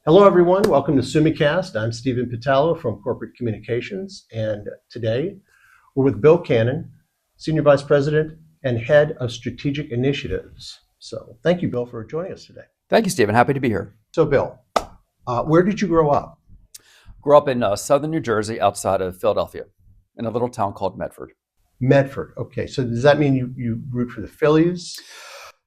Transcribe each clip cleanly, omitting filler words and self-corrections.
Hello, everyone. Welcome to Sumicast. I'm Stephen Pitalo from Corporate Communications, and today we're with Bill Cannon, Senior Vice President and Head of Strategic Initiatives. So thank you, Bill, for joining us today. Thank you, Stephen. Happy to be here. So, Bill, where did you grow up? Grew up in southern New Jersey, outside of Philadelphia, in a little town called Medford. Medford. Okay, so does that mean you root for the Phillies?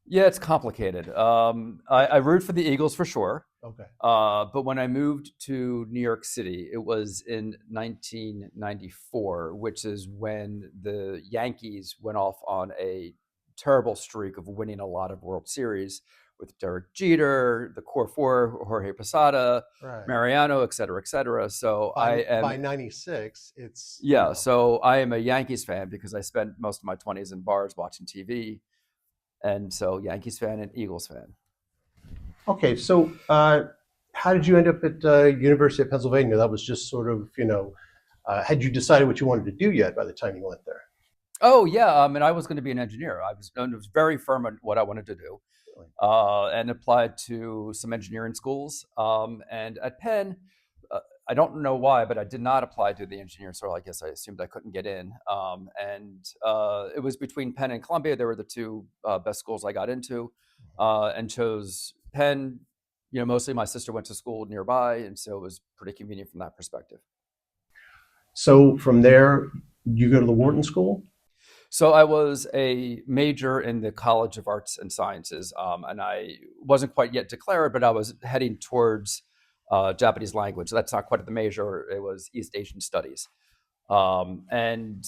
Yeah, it's complicated. I root for the Eagles for sure. Okay. But when I moved to New York City, it was in 1994, which is when the Yankees went off on a terrible streak of winning a lot of World Series with Derek Jeter, the core four, Jorge Posada, Right. Mariano, et cetera, et cetera. So By 96, it's... Yeah, so I am a Yankees fan because I spent most of my 20s in bars watching TV. And so Yankees fan and Eagles fan. Okay, so how did you end up at University of Pennsylvania? That was just sort of, had you decided what you wanted to do yet by the time you went there? Oh, yeah. And I was going to be an engineer. I was very firm on what I wanted to do, and applied to some engineering schools. And at Penn, I don't know why, but I did not apply to the engineering school. I guess I assumed I couldn't get in. And it was between Penn and Columbia. They were the two best schools I got into, and chose Penn. Mostly my sister went to school nearby, and so it was pretty convenient from that perspective. So from there, you go to the Wharton School? So I was a major in the College of Arts and Sciences, and I wasn't quite yet declared, but I was heading towards Japanese language. That's not quite the major. It was East Asian Studies. And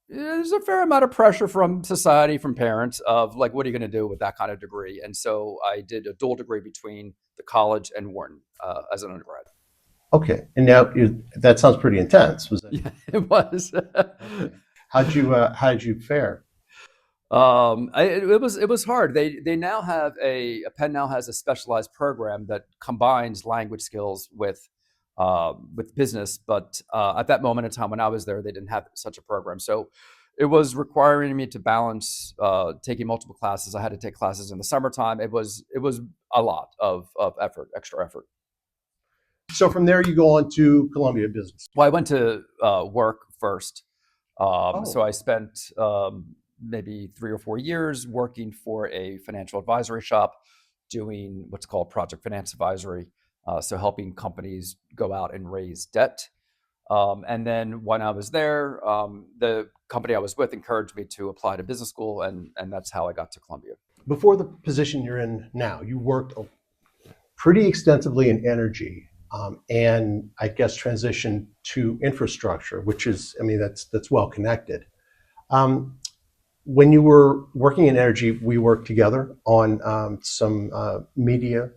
there's a fair amount of pressure from society, from parents, of like, what are you going to do with that kind of degree? And so I did a dual degree between the college and Wharton as an undergrad. Okay, and now that sounds pretty intense. Was it? Yeah, it was. Okay. How did you fare? It was hard. They now have Penn now has a specialized program that combines language skills with business. But at that moment in time when I was there, they didn't have such a program. So it was requiring me to balance taking multiple classes. I had to take classes in the summertime. It was a lot of effort, extra effort. So from there, you go on to Columbia Business. Well, I went to work first. Oh. So I spent maybe 3 or 4 years working for a financial advisory shop, doing what's called project finance advisory. So helping companies go out and raise debt. And then when I was there, the company I was with encouraged me to apply to business school, and that's how I got to Columbia. Before the position you're in now, you worked pretty extensively in energy, and I guess transitioned to infrastructure, which is, that's well connected. When you were working in energy, we worked together on some media.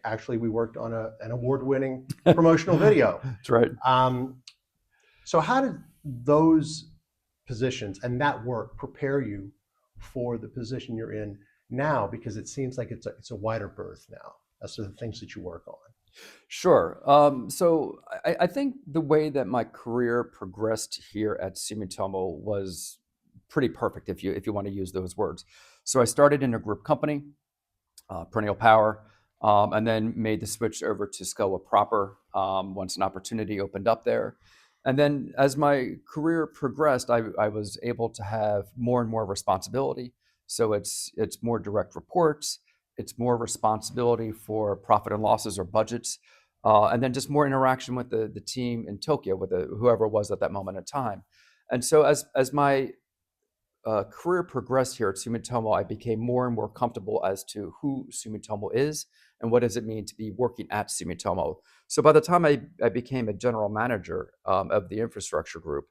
Actually, we worked on an award-winning promotional video. That's right. So how did those positions and that work prepare you for the position you're in now? Because it seems like it's a wider berth now as to the things that you work on. Sure. So I think the way that my career progressed here at Sumitomo was pretty perfect, if you want to use those words. So I started in a group company, Perennial Power, and then made the switch over to SCOA proper once an opportunity opened up there. And then as my career progressed, I was able to have more and more responsibility. So it's more direct reports. It's more responsibility for profit and losses or budgets, and then just more interaction with the team in Tokyo, with whoever it was at that moment in time. And so as my career progressed here at Sumitomo, I became more and more comfortable as to who Sumitomo is and what does it mean to be working at Sumitomo. So by the time I became a general manager of the infrastructure group,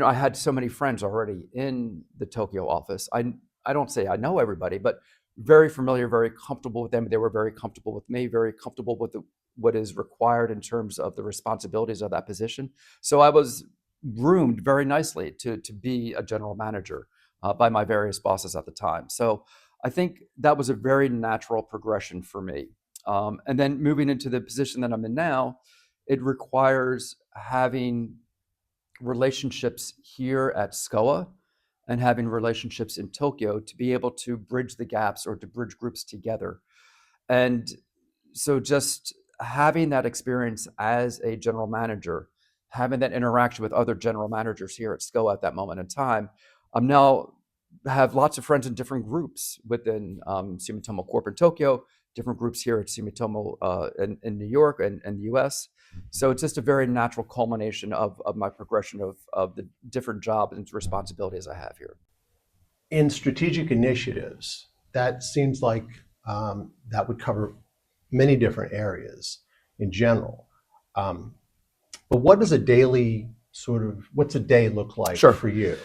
I had so many friends already in the Tokyo office. I don't say I know everybody, but very familiar, very comfortable with them. They were very comfortable with me, very comfortable with what is required in terms of the responsibilities of that position. So I was groomed very nicely to be a general manager by my various bosses at the time. So I think that was a very natural progression for me. And then moving into the position that I'm in now, it requires having relationships here at SCOA and having relationships in Tokyo to be able to bridge the gaps or to bridge groups together. And so just having that experience as a general manager, having that interaction with other general managers here at SCOA at that moment in time, I'm now have lots of friends in different groups within Sumitomo Corporate Tokyo, different groups here at Sumitomo in New York and the US. So it's just a very natural culmination of my progression of the different jobs and responsibilities I have here. In strategic initiatives, that seems like that would cover many different areas in general. Um, but what does a daily what's a day look like Sure. for you?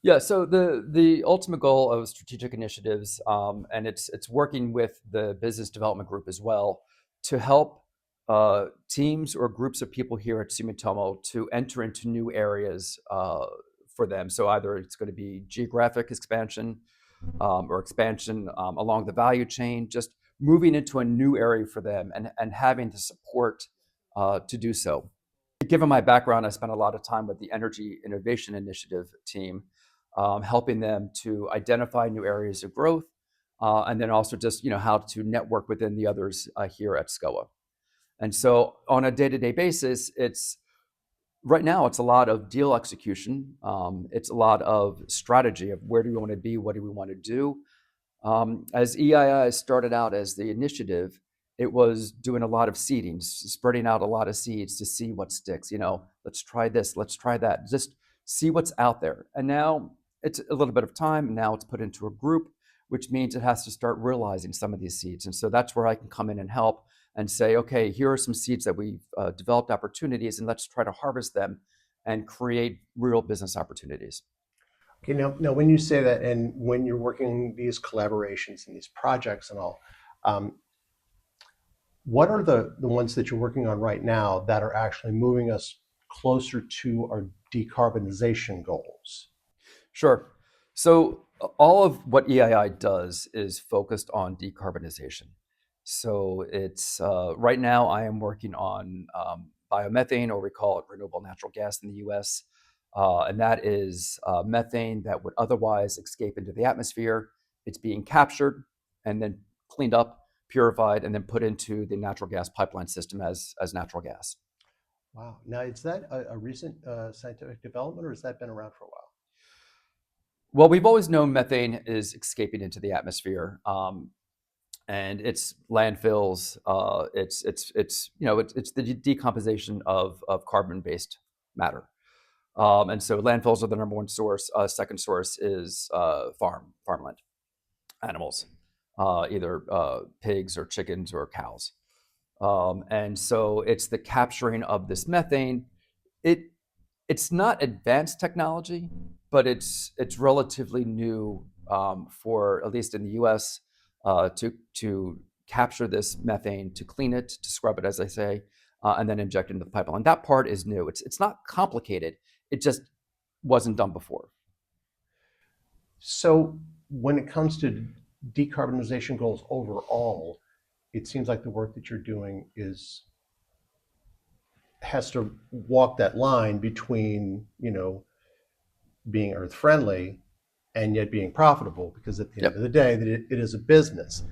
Yeah, so the ultimate goal of strategic initiatives, and it's working with the business development group as well, to help teams or groups of people here at Sumitomo to enter into new areas for them. So either it's going to be geographic expansion or expansion along the value chain, just moving into a new area for them and having the support to do so. Given my background, I spent a lot of time with the Energy Innovation Initiative team, helping them to identify new areas of growth, and then also just how to network within the others here at SCOA. And so, on a day-to-day basis, it's right now it's a lot of deal execution. It's a lot of strategy of where do we want to be, what do we want to do. As EII started out as the initiative, it was doing a lot of seeding, spreading out a lot of seeds to see what sticks. Let's try this, let's try that, just see what's out there. And now it's a little bit of time, and now it's put into a group, which means it has to start realizing some of these seeds. And so that's where I can come in and help and say, okay, here are some seeds that we've developed opportunities, and let's try to harvest them and create real business opportunities. Okay, now when you say that, and when you're working these collaborations and these projects and all, what are the ones that you're working on right now that are actually moving us closer to our decarbonization goals? Sure. So all of what EII does is focused on decarbonization. So it's right now I am working on biomethane, or we call it renewable natural gas in the U.S. And that is methane that would otherwise escape into the atmosphere. It's being captured and then cleaned up, purified, and then put into the natural gas pipeline system as natural gas. Wow. Now, is that a recent scientific development, or has that been around for a while? Well, we've always known methane is escaping into the atmosphere, and it's landfills. It's the decomposition of carbon-based matter, and so landfills are the number one source. Second source is farmland animals, either pigs or chickens or cows, and so it's the capturing of this methane. It it's not advanced technology, but it's relatively new for at least in the U.S. To capture this methane, to clean it, to scrub it, as I say, and then inject it into the pipeline. And that part is new. It's not complicated. It just wasn't done before. So when it comes to decarbonization goals overall, it seems like the work that you're doing has to walk that line between, being earth friendly and yet being profitable, because at the end Yep. of the day, that it is a business.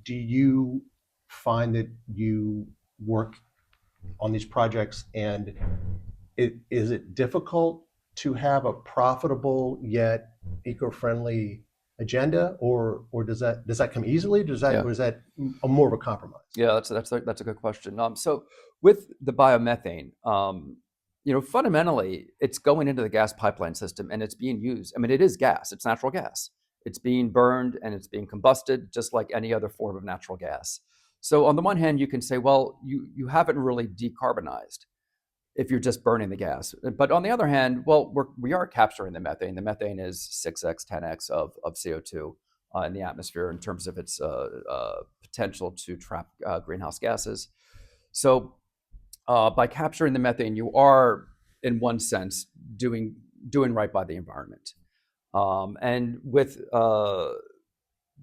Do you find that you work on these projects, and is it difficult to have a profitable yet eco-friendly agenda, or does that come easily? Yeah. Or is that more of a compromise? Yeah, that's a good question. So with the biomethane, fundamentally, it's going into the gas pipeline system and it's being used. I mean, it is gas. It's natural gas. It's being burned and it's being combusted, just like any other form of natural gas. So on the one hand, you can say, well, you haven't really decarbonized if you're just burning the gas. But on the other hand, well, we are capturing the methane. The methane is 6x, 10x of CO2 in the atmosphere in terms of its potential to trap greenhouse gases. So by capturing the methane, you are, in one sense, doing right by the environment. And with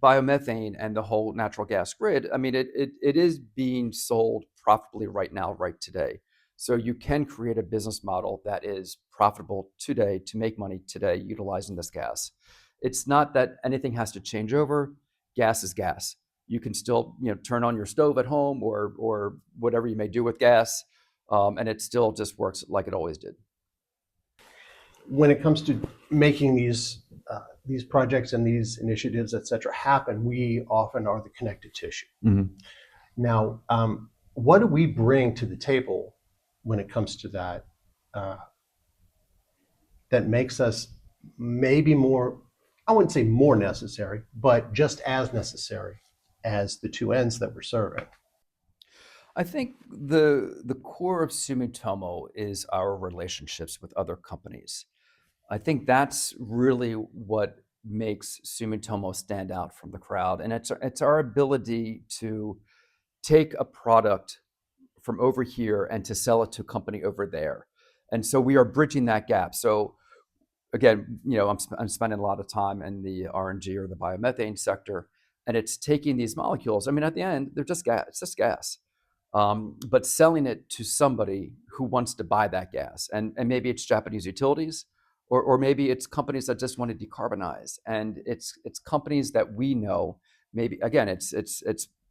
biomethane and the whole natural gas grid, I mean, it is being sold profitably right now, right today. So you can create a business model that is profitable today to make money today utilizing this gas. It's not that anything has to change over. Gas is gas. You can still, turn on your stove at home or whatever you may do with gas, and it still just works like it always did. When it comes to making these projects and these initiatives, et cetera, happen, we often are the connective tissue. Mm-hmm. Now, what do we bring to the table when it comes to that, that makes us maybe more, I wouldn't say more necessary, but just as necessary as the two ends that we're serving? I think the core of Sumitomo is our relationships with other companies. I think that's really what makes Sumitomo stand out from the crowd, and it's our ability to take a product from over here and to sell it to a company over there. And so we are bridging that gap. So again, I'm spending a lot of time in the RNG or the biomethane sector, and it's taking these molecules. I mean, at the end, they're just gas. It's just gas, but selling it to somebody who wants to buy that gas, and maybe it's Japanese utilities, or maybe it's companies that just want to decarbonize, and it's companies that we know. Maybe again, it's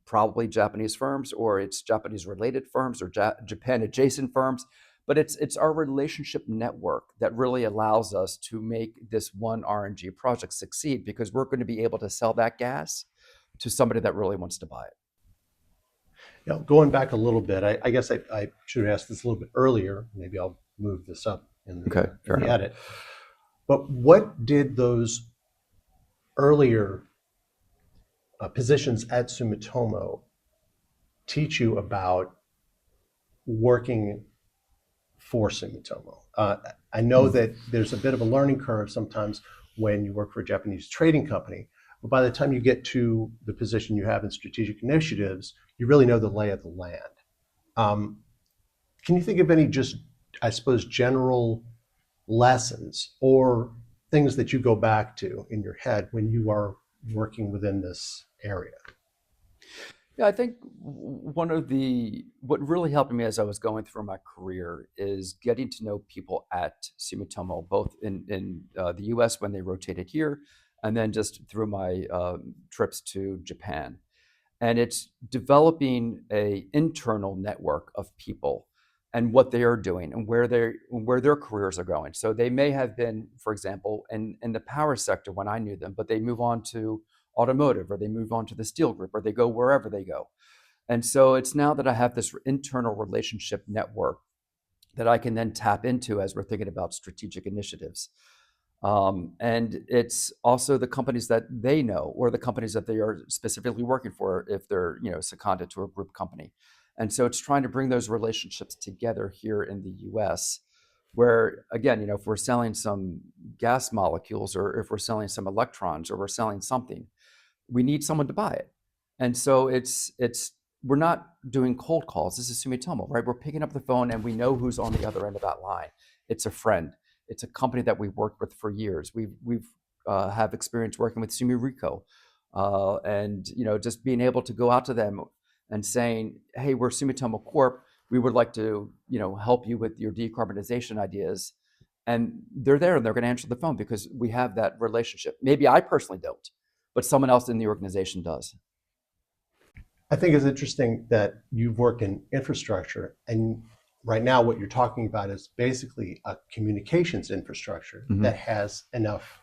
probably Japanese firms, or it's Japanese related firms, or Japan adjacent firms. But it's our relationship network that really allows us to make this one RNG project succeed, because we're going to be able to sell that gas to somebody that really wants to buy it. Going back a little bit, I guess I should have asked this a little bit earlier. Maybe I'll move this up in Okay, fair the enough. edit. But what did those earlier positions at Sumitomo teach you about working for Sumitomo? I know that there's a bit of a learning curve sometimes when you work for a Japanese trading company, but by the time you get to the position you have in strategic initiatives, you really know the lay of the land. Can you think of any just, I suppose, general lessons or things that you go back to in your head when you are working within this area? Yeah, I think what really helped me as I was going through my career is getting to know people at Sumitomo, both in the U.S. when they rotated here, and then just through my trips to Japan. And it's developing a internal network of people and what they are doing and where their careers are going. So they may have been, for example, in the power sector when I knew them, but they move on to automotive, or they move on to the steel group, or they go wherever they go. And so it's now that I have this internal relationship network that I can then tap into as we're thinking about strategic initiatives. And it's also the companies that they know, or the companies that they are specifically working for, if they're seconded to a group company. And so it's trying to bring those relationships together here in the U.S., where again, if we're selling some gas molecules, or if we're selling some electrons, or we're selling something, we need someone to buy it. And so it's we're not doing cold calls. This is Sumitomo, right? We're picking up the phone and we know who's on the other end of that line. It's a friend. It's a company that we've worked with for years. We've have experience working with Sumirico, and just being able to go out to them and saying, "Hey, we're Sumitomo Corp. We would like to help you with your decarbonization ideas." And they're there and they're going to answer the phone because we have that relationship. Maybe I personally don't, but someone else in the organization does. I think it's interesting that you've worked in infrastructure, and right now what you're talking about is basically a communications infrastructure Mhm. that has enough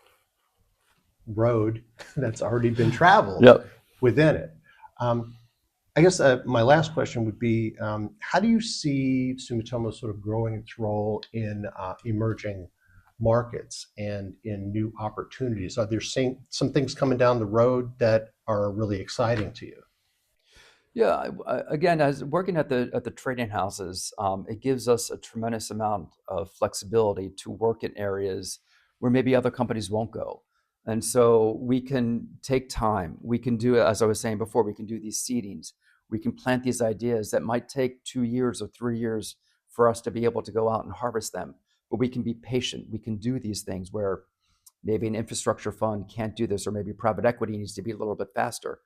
road that's already been traveled Yep. within it. I guess my last question would be, how do you see Sumitomo sort of growing its role in emerging markets and in new opportunities? Are there some things coming down the road that are really exciting to you? Yeah, again, as working at the trading houses, it gives us a tremendous amount of flexibility to work in areas where maybe other companies won't go. And so we can take time. We can do, as I was saying before, we can do these seedings. We can plant these ideas that might take 2 years or 3 years for us to be able to go out and harvest them. But we can be patient. We can do these things where maybe an infrastructure fund can't do this, or maybe private equity needs to be a little bit faster.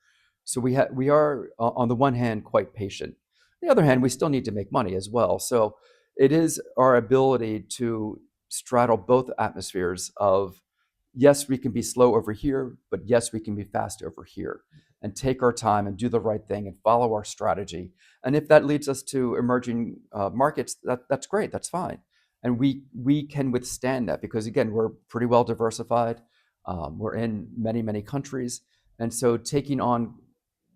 So we are on the one hand quite patient. On the other hand, we still need to make money as well. So it is our ability to straddle both atmospheres of, yes, we can be slow over here, but yes, we can be fast over here. and take our time and do the right thing and follow our strategy. And if that leads us to emerging markets, that's great, that's fine. And we can withstand that because, again, we're pretty well diversified. We're in many, many countries. And so taking on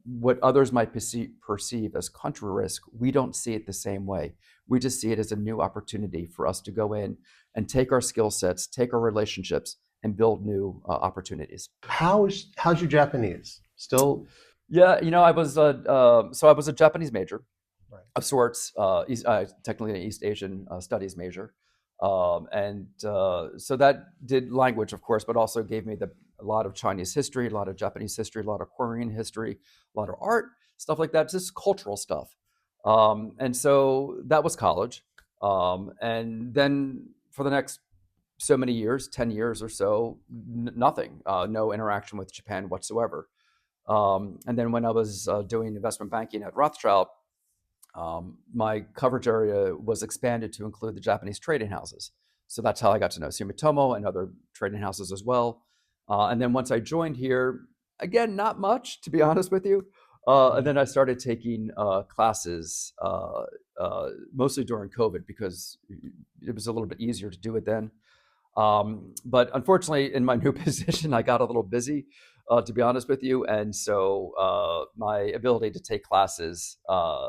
what others might perceive as country risk, we don't see it the same way. We just see it as a new opportunity for us to go in and take our skill sets, take our relationships, and build new opportunities. How's your Japanese? Still, Yeah, I was so I was a Japanese major right. of sorts, technically an East Asian studies major, and so that did language, of course, but also gave me a lot of Chinese history, a lot of Japanese history, a lot of Korean history, a lot of art, stuff like that, just cultural stuff. And so that was college, and then for the next so many years, 10 years or so, nothing, no interaction with Japan whatsoever. And then when I was doing investment banking at Rothschild, my coverage area was expanded to include the Japanese trading houses. So that's how I got to know Sumitomo and other trading houses as well. And then once I joined here, again, not much, to be honest with you. And then I started taking classes, mostly during COVID, because it was a little bit easier to do it then. But unfortunately, in my new position, I got a little busy, to be honest with you. And so my ability to take classes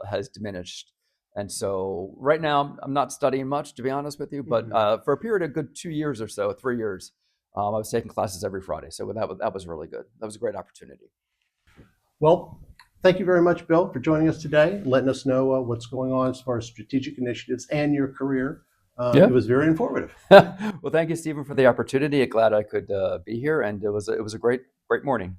has diminished. And so right now, I'm not studying much, to be honest with you. But for a period of good 2 years or so, 3 years, I was taking classes every Friday. So that was really good. That was a great opportunity. Well, thank you very much, Bill, for joining us today, letting us know what's going on as far as strategic initiatives and your career. Yeah. It was very informative. Well, thank you, Stephen, for the opportunity. Glad I could be here, and it was a great morning.